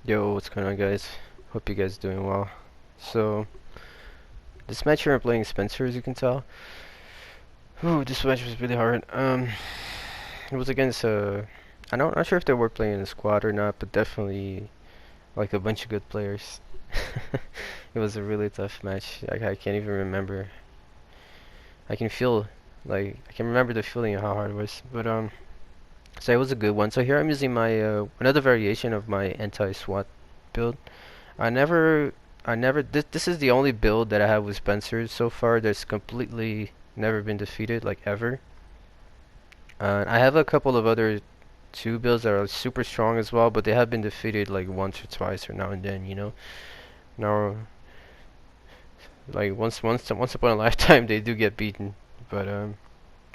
Yo, what's going on, guys? Hope you guys doing well. So, this match here I'm playing Spencer, as you can tell. Ooh, this match was really hard. It was against not sure if they were playing in a squad or not, but definitely like a bunch of good players. It was a really tough match. I can't even remember. I can feel I can remember the feeling of how hard it was. But so it was a good one. So here I'm using my another variation of my anti-SWAT build. I never, this is the only build that I have with Spencer so far that's completely never been defeated, like ever. I have a couple of other two builds that are super strong as well, but they have been defeated like once or twice or now and then, you know. Now, like once upon a lifetime, they do get beaten. But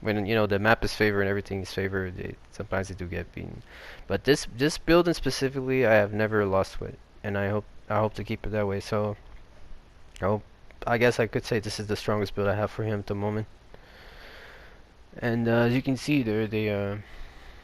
when the map is favored and everything is favored, sometimes they do get beaten. But this build in specifically, I have never lost with, and I hope to keep it that way. So. Oh, I guess I could say this is the strongest build I have for him at the moment. And as you can see,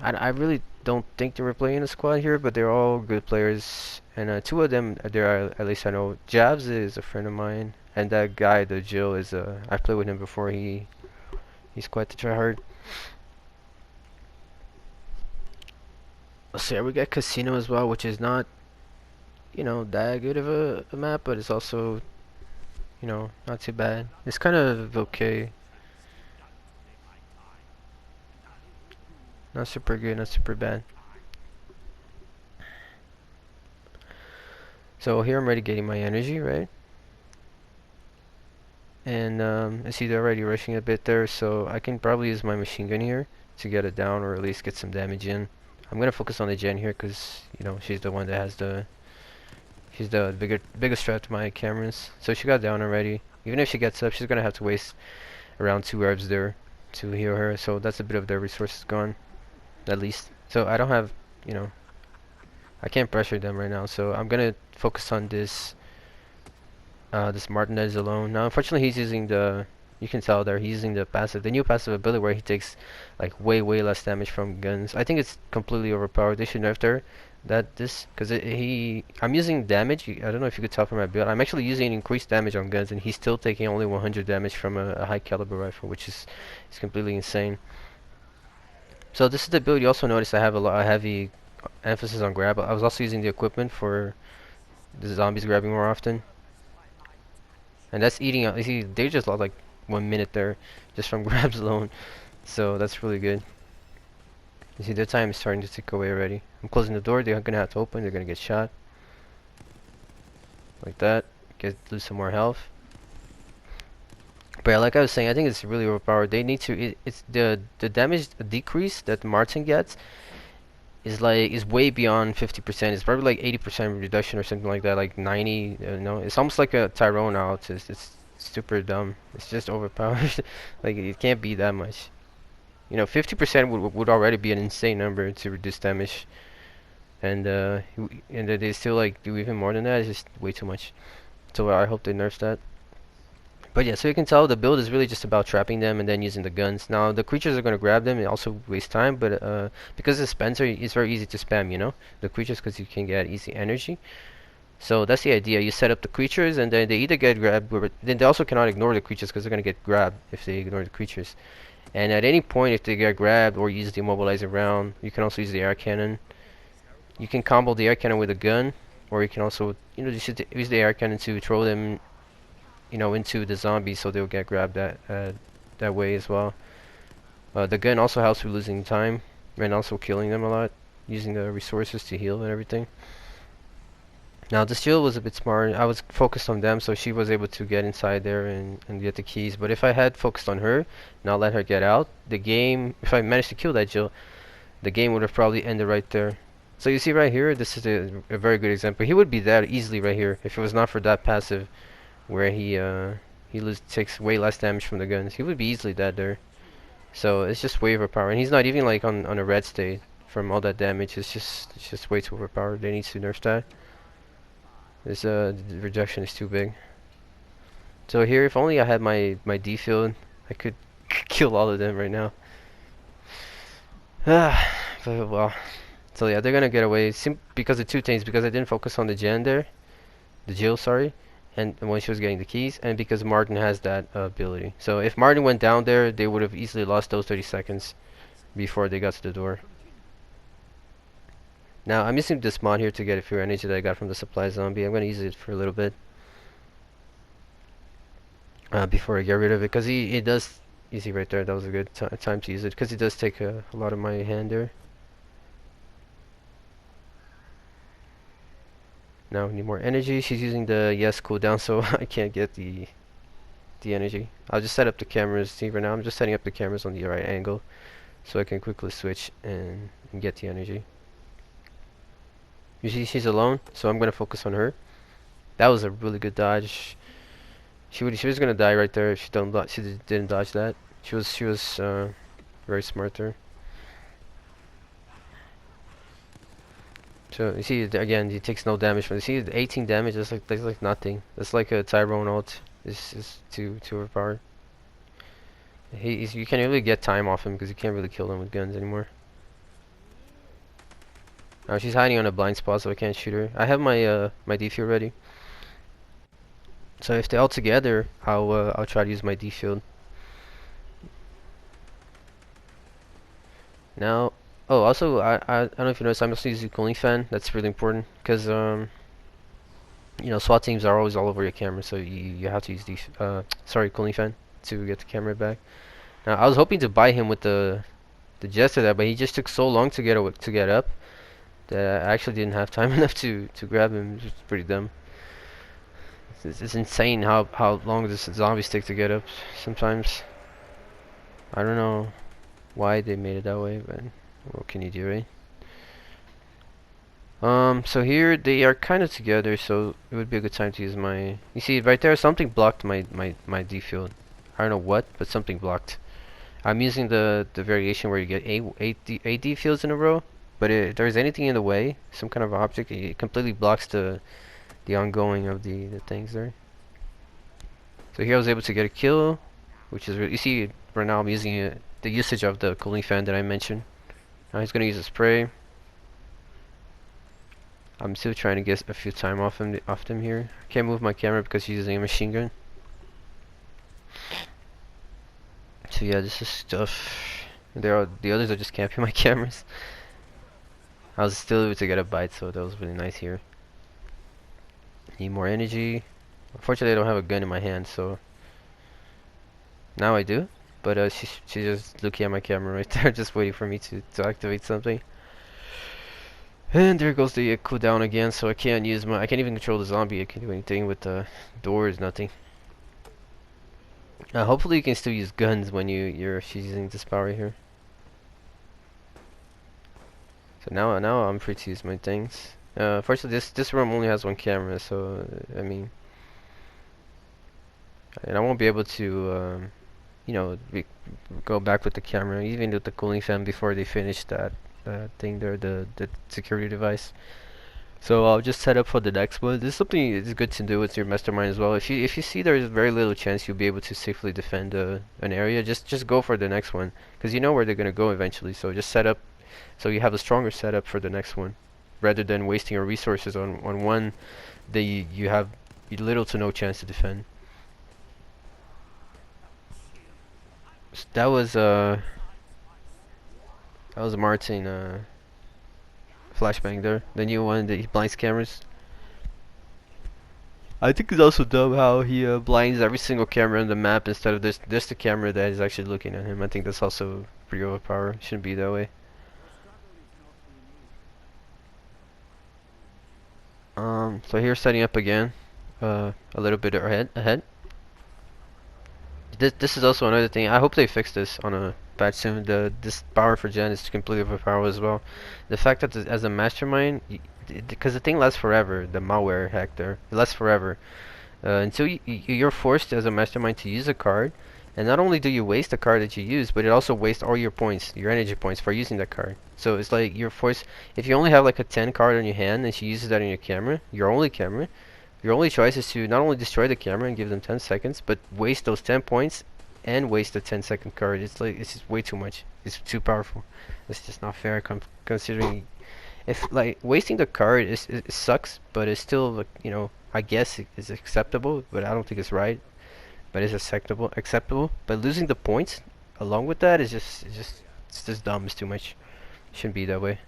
I really don't think they were playing a squad here, but they're all good players. And two of them, there are at least I know. Jabs is a friend of mine, and that guy, the Jill, is I've played with him before. He's quite the tryhard. Let's see, we got Casino as well, which is not that good of a map, but it's also not too bad. It's kind of okay. Not super good, not super bad. So here I'm already getting my energy, right? And I see they're already rushing a bit there, so I can probably use my machine gun here to get it down or at least get some damage in. I'm gonna focus on the Jen here because she's the one that has she's the biggest threat to my cameras. So she got down already. Even if she gets up, she's gonna have to waste around 2 herbs there to heal her. So that's a bit of their resources gone, at least. So I don't have, I can't pressure them right now. So I'm gonna focus on this Martinez alone. Now, unfortunately, he's using you can tell there, he's using the new passive ability where he takes like way less damage from guns. I think it's completely overpowered. They should nerf there. Because I'm using damage. I don't know if you could tell from my build. I'm actually using increased damage on guns, and he's still taking only 100 damage from a high caliber rifle, which is completely insane. So this is the build. You also notice I have a lot of heavy emphasis on grab. I was also using the equipment for the zombies grabbing more often. And that's eating up. You see, they just lost like 1 minute there just from grabs alone. So that's really good. You see, their time is starting to tick away already. I'm closing the door. They're gonna have to open. They're gonna get shot. Like that. Lose some more health. But yeah, like I was saying, I think it's really overpowered. They need to. It's the damage decrease that Martin gets is way beyond 50%. It's probably like 80% reduction or something like that, like 90. It's almost like a Tyrone now. It's super dumb. It's just overpowered. Like it can't be that much. 50% would already be an insane number to reduce damage, and that they still like do even more than that. It's just way too much. So I hope they nerf that. But yeah, so you can tell the build is really just about trapping them and then using the guns. Now the creatures are going to grab them and also waste time, but because it's Spencer, it's very easy to spam, the creatures because you can get easy energy. So that's the idea. You set up the creatures and then they either get grabbed, or then they also cannot ignore the creatures because they're going to get grabbed if they ignore the creatures. And at any point, if they get grabbed or use the immobilizer round, you can also use the air cannon. You can combo the air cannon with a gun, or you can also, use the air cannon to throw them into the zombies so they'll get grabbed that way as well. The gun also helps with losing time and also killing them a lot, using the resources to heal and everything. Now this Jill was a bit smart. I was focused on them, so she was able to get inside there and get the keys. But if I had focused on her, not let her get out, the game, if I managed to kill that Jill, the game would have probably ended right there. So you see right here, this is a very good example. He would be dead easily right here if it was not for that passive where he takes way less damage from the guns. He would be easily dead there. So it's just way overpowered, and he's not even like on a red state from all that damage. It's just way too overpowered. They need to nerf that. This the reduction is too big. So here, if only I had my D field, I could kill all of them right now. But well, So yeah, they're gonna get away because of two things. Because I didn't focus on the Jen there, the Jill, sorry, and when she was getting the keys, and because Martin has that ability. So if Martin went down there, they would have easily lost those 30 seconds before they got to the door. Now I'm using this mod here to get a few energy that I got from the supply zombie. I'm gonna use it for a little bit before I get rid of it, because he does. Easy right there. That was a good time to use it, because he does take a lot of my hand there. Now we need more energy. She's using the yes cooldown, so I can't get the energy. I'll just set up the cameras. See, right now I'm just setting up the cameras on the right angle, so I can quickly switch and get the energy. You see, she's alone, so I'm gonna focus on her. That was a really good dodge. She was gonna die right there if she didn't dodge that. She was very smart there. So you see, again, he takes no damage from it. You see, 18 damage. That's like nothing. That's like a Tyrone ult. Is too overpowered. You can't really get time off him because you can't really kill them with guns anymore. Now she's hiding on a blind spot, so I can't shoot her. I have my my defuse ready. So if they're all together, I'll try to use my defuse. Now, oh, also I don't know if you noticed, I'm also using cooling fan. That's really important because you know, SWAT teams are always all over your camera, so you have to use cooling fan to get the camera back. Now I was hoping to buy him with the jester that, but he just took so long to get up that I actually didn't have time enough to grab him. It's pretty dumb. It's insane how long this zombies take to get up sometimes. I don't know why they made it that way, but what can you do, right? So here they are kind of together, so it would be a good time to use my. You see right there, something blocked my defuse. I don't know what, but something blocked. I'm using the variation where you get eight defuses in a row, but if there's anything in the way, some kind of object, it completely blocks the ongoing of the things there. So here I was able to get a kill, which is you see right now I'm using the usage of the cooling fan that I mentioned. Now he's gonna use a spray. I'm still trying to get a few time off him here. I can't move my camera because he's using a machine gun. So yeah, this is stuff. The others are just camping my cameras. I was still able to get a bite, so that was really nice here. Need more energy. Unfortunately, I don't have a gun in my hand, so now I do. But she's just looking at my camera right there, just waiting for me to activate something. And there goes the cooldown again, so I can't even control the zombie. I can't do anything with the doors, nothing. Hopefully you can still use guns when she's using this power here. So now I'm free to use my things. Fortunately this room only has one camera, so I mean, and I won't be able to you know, go back with the camera, even with the cooling fan before they finish that thing there, the security device. So I'll just set up for the next one. This is something that's good to do with your mastermind as well. If you see there's very little chance you'll be able to safely defend an area, just go for the next one, because you know where they're gonna go eventually. So just set up so you have a stronger setup for the next one, rather than wasting your resources on one that you have little to no chance to defend. So that was Martin flashbang there, the new one that he blinds cameras. I think it's also dumb how he blinds every single camera on the map instead of this the camera that is actually looking at him. I think that's also pretty overpowered. Shouldn't be that way. So here setting up again, a little bit ahead. This is also another thing. I hope they fix this on a patch soon. This power for Gen is completely overpowered as well. The fact that as a mastermind, because the thing lasts forever, the malware hack there, it lasts forever. Until you're forced as a mastermind to use a card, and not only do you waste the card that you use, but it also wastes all your points, your energy points for using that card. So it's like you're forced. If you only have like a 10 card on your hand and she uses that on your camera, your only choice is to not only destroy the camera and give them 10 seconds, but waste those 10 points and waste the 10-second card. It's just way too much. It's too powerful. It's just not fair considering if like wasting the card is it sucks, but it's still like, you know, I guess it is acceptable, but I don't think it's right. But it's acceptable. But losing the points along with that is it's just dumb. It's too much. Shouldn't be that way.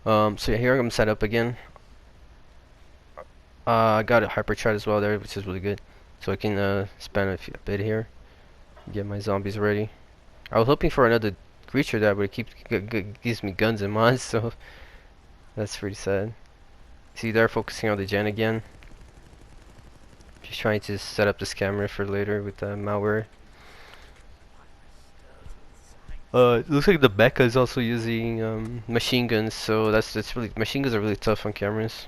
So yeah, here I'm set up again. I got a hyper chart as well there, which is really good. So I can spend a bit here, get my zombies ready. I was hoping for another creature that would gives me guns and mods, so that's pretty sad. See, they're focusing on the gen again. Just trying to set up this camera for later with the malware. It looks like the Becca is also using machine guns, so that's really machine guns are really tough on cameras.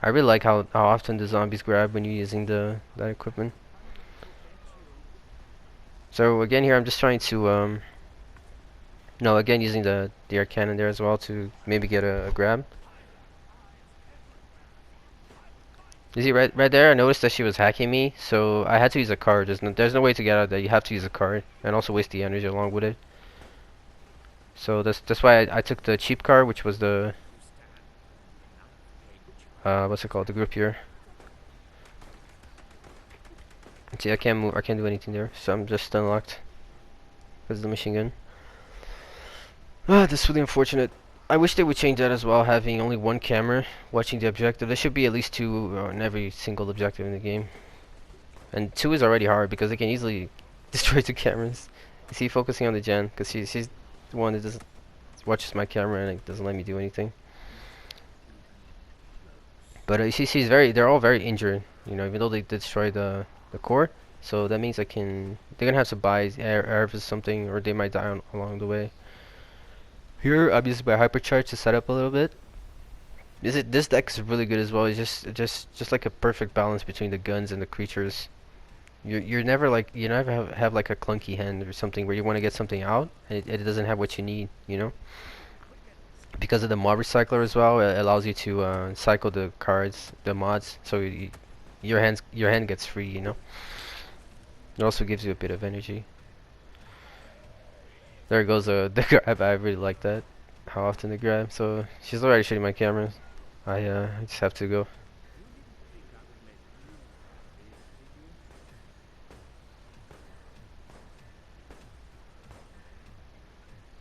I really like how often the zombies grab when you're using that equipment. So again here I'm just trying to no, again using the air cannon there as well to maybe get a grab. You see right there I noticed that she was hacking me, so I had to use a card. There's no way to get out of there. You have to use a card and also waste the energy along with it. So that's why I took the cheap card, which was the what's it called? The group here. See, I can't move. I can't do anything there, so I'm just unlocked because of the machine gun. Ah, this is really unfortunate. I wish they would change that as well, having only one camera watching the objective. There should be at least two on every single objective in the game. And two is already hard because they can easily destroy two cameras. You see, focusing on the gen because she's the one that doesn't watches my camera and it doesn't let me do anything. But you see, they're all very injured. You know, even though they destroy the core, so that means they're gonna have to buy air or something, or they might die along the way. Here I'm using my hypercharge to set up a little bit. This deck is really good as well. It's just like a perfect balance between the guns and the creatures. You never have like a clunky hand or something where you want to get something out and it doesn't have what you need, you know. Because of the mod recycler as well, it allows you to cycle the cards, the mods, so your hand gets free, you know. It also gives you a bit of energy. There goes the grab. I really like that. How often they grab. So she's already shooting my cameras. I just have to go.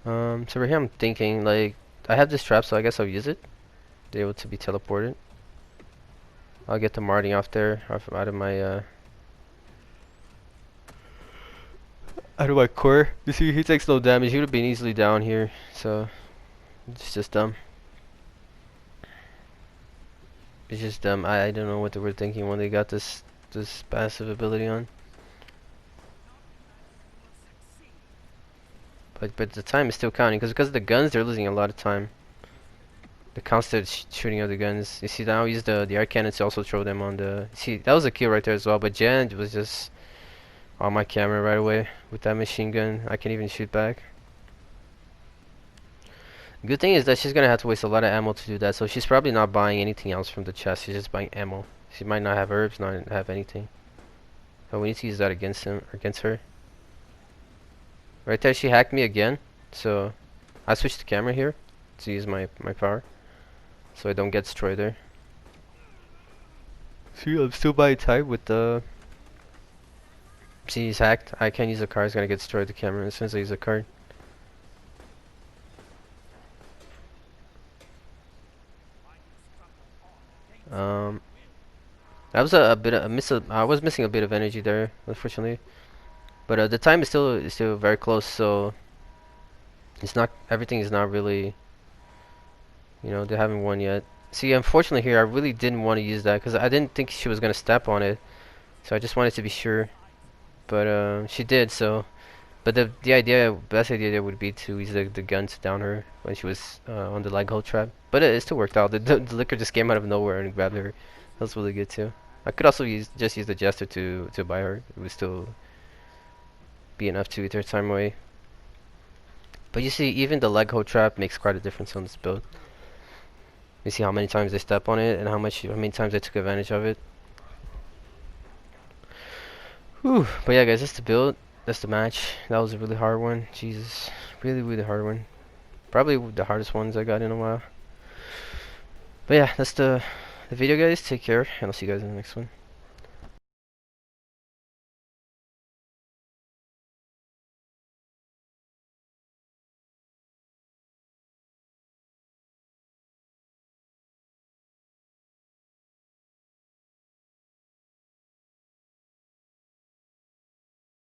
So right here I'm thinking like I have this trap, so I guess I'll use it. Be able to be teleported. I'll get the Marty off there, out of my out of my core. You see, he takes no damage. He would have been easily down here, so it's just dumb. It's just dumb. I don't know what they were thinking when they got this passive ability on. But the time is still counting because of the guns, they're losing a lot of time. The constant shooting of the guns. You see, now use the air cannon to also throw them on the. See, that was a kill right there as well. But Jan was just on my camera right away with that machine gun. I can even shoot back. Good thing is that she's gonna have to waste a lot of ammo to do that. So she's probably not buying anything else from the chest. She's just buying ammo. She might not have herbs, not have anything. So we need to use that against him, or against her. Right there, she hacked me again. So I switched the camera here to use my power, so I don't get destroyed there. See, I'm still buying time with the. See, he's hacked. I can't use the card. It's gonna get destroyed. The camera as soon as I use the card. That was a bit of a miss. I was missing a bit of energy there, unfortunately. But the time is still very close, so it's not everything is not really. You know, they haven't won yet. See, unfortunately here, I really didn't want to use that because I didn't think she was gonna step on it, so I just wanted to be sure. But she did, so. But the best idea would be to use the gun to down her when she was on the leg hold trap. But it still worked out. The liquor just came out of nowhere and grabbed her. That was really good too. I could also just use the jester to buy her. It would still be enough to eat her time away. But you see, even the leg hold trap makes quite a difference on this build. You see how many times they step on it and how many times I took advantage of it. Whew. But yeah, guys, that's the build. that's the match. That was a really hard one. Jesus, really hard one. Probably the hardest ones I got in a while. But yeah, that's the video, guys. Take care, and I'll see you guys in the next one.